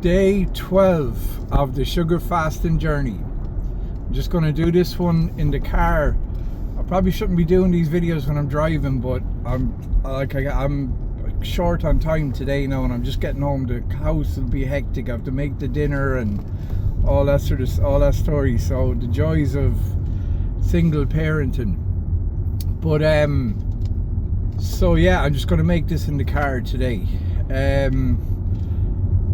Day 12 of the sugar fasting journey. I'm just going to do this one in the car. I probably shouldn't be doing these videos when I'm driving, but I'm short on time today now, and I'm just getting home. The house will be hectic. I have to make the dinner and all that story. So the joys of single parenting. But so yeah, I'm just going to make this in the car today.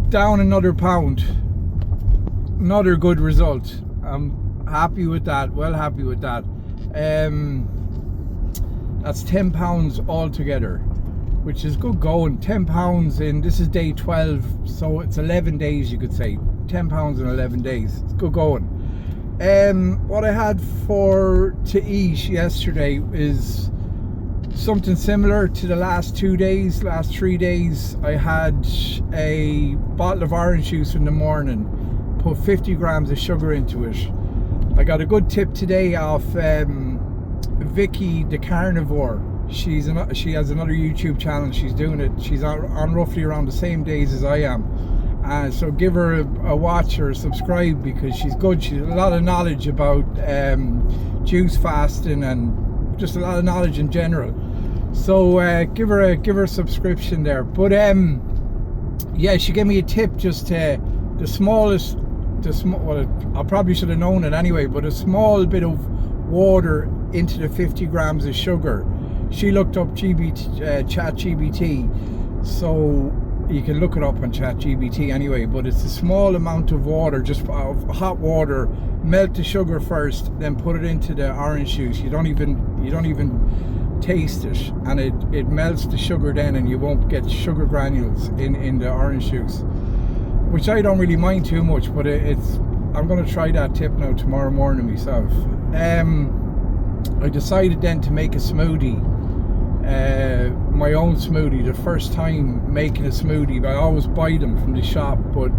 Down another pound, another good result. I'm happy with that, well happy with that. That's 10 pounds altogether, which is good going. 10 pounds in, this is day 12, so it's 11 days, you could say. 10 pounds in 11 days, it's good going. What I had to eat yesterday is something similar to the last 3 days. I had a bottle of orange juice in the morning, put 50 grams of sugar into it. I got a good tip today off Vicky the Carnivore. She has another YouTube channel. She's doing it. She's on roughly around the same days as I am. So give her a watch or a subscribe, because she's good. She's a lot of knowledge about juice fasting and just a lot of knowledge in general. So give her a subscription there. But yeah, she gave me a tip. Just well, I probably should have known it anyway, but a small bit of water into the 50 grams of sugar. She looked up ChatGPT, so you can look it up on ChatGPT anyway. But it's a small amount of water, just hot water. Melt the sugar first, then put it into the orange juice. You don't even taste it, and it melts the sugar then, and you won't get sugar granules in the orange juice, which I don't really mind too much. But I'm going to try that tip now tomorrow morning myself. I decided then to make a smoothie, my own smoothie. The first time making a smoothie, but I always buy them from the shop, but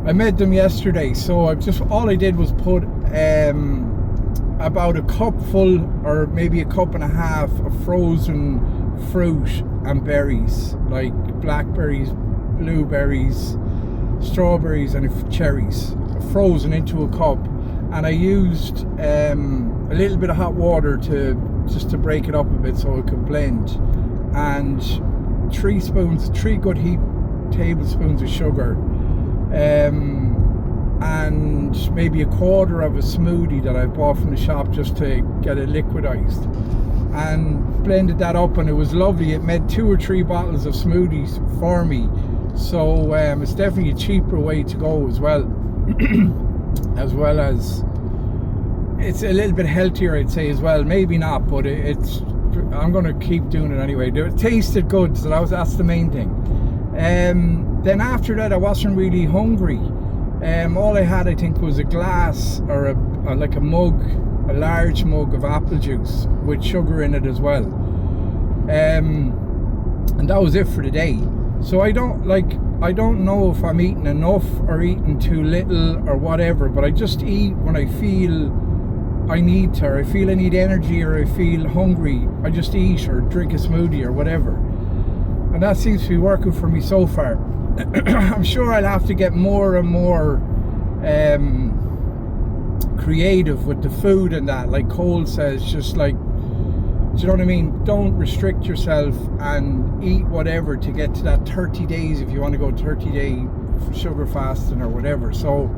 I made them yesterday. So all I did was put about a cup full, or maybe a cup and a half, of frozen fruit and berries, like blackberries, blueberries, strawberries and cherries, frozen into a cup. And I used a little bit of hot water to break it up a bit so it could blend, and 3 good heaped tablespoons of sugar, and maybe a quarter of a smoothie that I bought from the shop just to get it liquidized, and blended that up, and it was lovely. It made 2 or 3 bottles of smoothies for me. So it's definitely a cheaper way to go as well. As well as it's a little bit healthier, I'd say, as well. Maybe not, but I'm going to keep doing it anyway. It tasted good, so that's the main thing. Then after that, I wasn't really hungry. All I had, I think, was a glass, or a large mug of apple juice with sugar in it as well. And that was it for the day. So I don't know if I'm eating enough or eating too little or whatever, but I just eat when I feel I need to, or I feel I need energy, or I feel hungry. I just eat or drink a smoothie or whatever. And that seems to be working for me so far. I'm sure I'll have to get more and more creative with the food and that. Like Cole says, just like, do you know what I mean? Don't restrict yourself and eat whatever to get to that 30 days if you want to go 30-day sugar fasting or whatever. So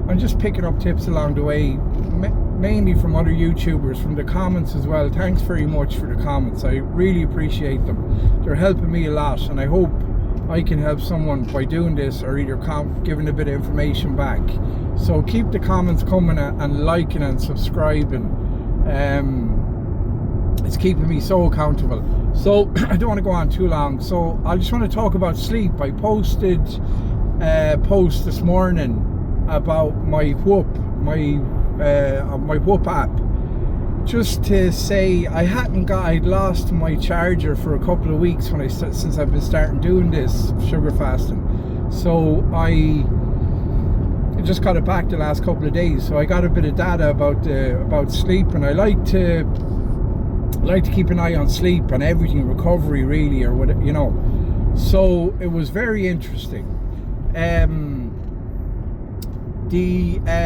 I'm just picking up tips along the way, mainly from other YouTubers, from the comments as well. Thanks very much for the comments. I really appreciate them. They're helping me a lot, and I hope I can help someone by doing this, or either giving a bit of information back. So keep the comments coming, and liking and subscribing. It's keeping me so accountable. So I don't want to go on too long, so I just want to talk about sleep. I posted a post this morning about my Whoop app, just to say I'd lost my charger for a couple of weeks since I've been starting doing this sugar fasting. So I just got it back the last couple of days, so I got a bit of data about sleep, and I like to keep an eye on sleep and everything, recovery really, or what, you know. So it was very interesting.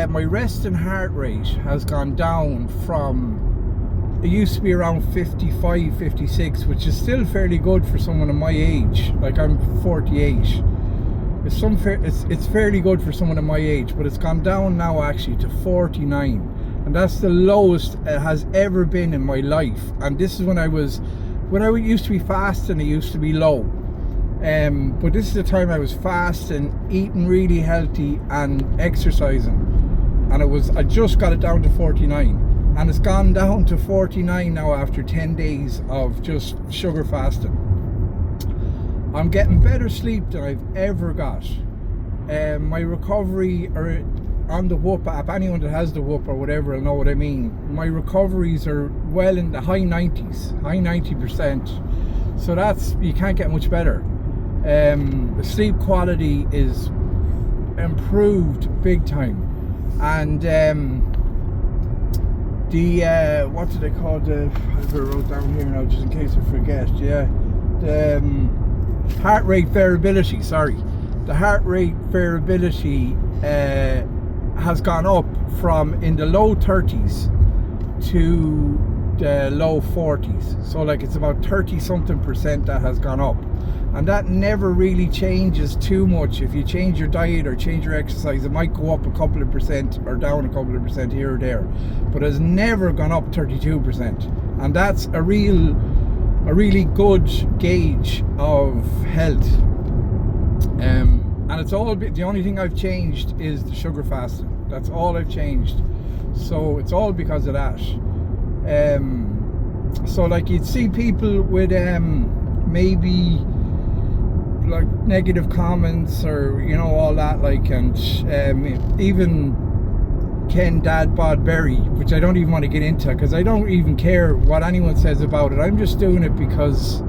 My resting heart rate has gone down from, it used to be around 55, 56, which is still fairly good for someone of my age. Like, I'm 48. It's fairly good for someone of my age, but it's gone down now actually to 49, and that's the lowest it has ever been in my life. And this is when I used to be fasting, it used to be low. But this is the time I was fasting, eating really healthy and exercising, and I just got it down to 49, and it's gone down to 49 now after 10 days of just sugar fasting. I'm getting better sleep than I've ever got. My recovery, or on the Whoop app, anyone that has the Whoop or whatever will know what I mean. My recoveries are well in the high 90%. So you can't get much better. The sleep quality is improved big time, and what do they call I wrote down here now just in case I forget. The heart rate variability. The heart rate variability has gone up from in the low 30s to the low 40s. So like it's about 30 something percent that has gone up. And that never really changes too much. If you change your diet or change your exercise, it might go up a couple of percent or down a couple of percent here or there, but it's never gone up 32%. And that's a really good gauge of health. And it's all, the only thing I've changed is the sugar fasting. That's all I've changed. So it's all because of that. So like you'd see people with maybe like negative comments or all that, like, and even Ken Dad Bod Berry, which I don't even want to get into because I don't even care what anyone says about it. I'm just doing it because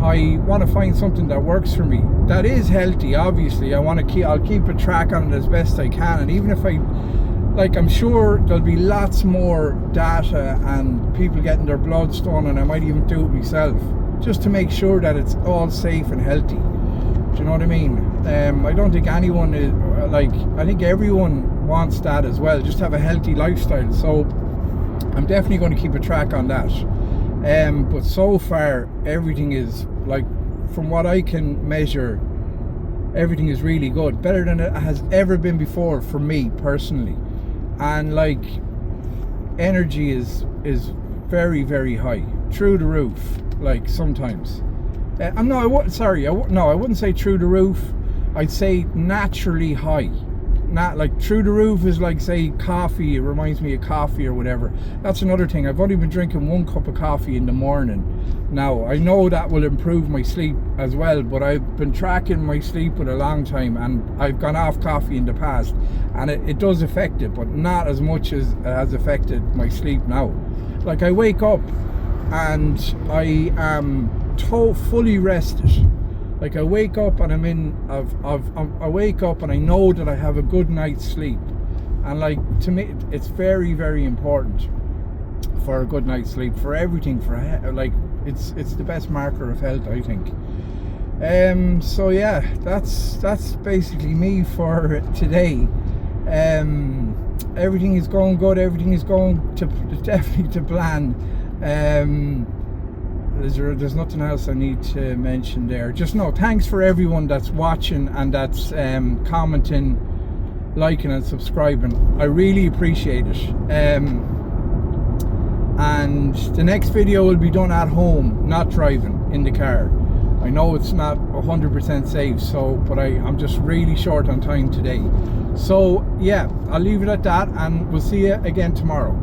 I want to find something that works for me, that is healthy. Obviously I'll keep a track on it as best I can, and even if I'm sure there'll be lots more data and people getting their blood done, and I might even do it myself just to make sure that it's all safe and healthy. Do you know what I mean? I don't think anyone is I think everyone wants that as well, just have a healthy lifestyle. So I'm definitely going to keep a track on that. But so far everything is, like, from what I can measure, everything is really good, better than it has ever been before for me personally. And like energy is very, very high, through the roof. Like sometimes I wouldn't say through the roof, I'd say naturally high. Not like through the roof is like, say, coffee. It reminds me of coffee or whatever. That's another thing. I've only been drinking 1 cup of coffee in the morning. Now I know that will improve my sleep as well, but I've been tracking my sleep for a long time, and I've gone off coffee in the past, and it does affect it, but not as much as it has affected my sleep now. Like, I wake up and I am fully rested. Like, I wake up and I wake up and I know that I have a good night's sleep. And like, to me, it's very, very important for a good night's sleep, for everything, like, it's the best marker of health, I think. So yeah, that's basically me for today. Everything is going good, everything is going definitely to plan. There's nothing else I need to mention there. Just know, thanks for everyone that's watching and that's commenting, liking and subscribing. I really appreciate it. And the next video will be done at home, not driving in the car. I know it's not 100% safe, but I'm just really short on time today. So yeah, I'll leave it at that, and we'll see you again tomorrow.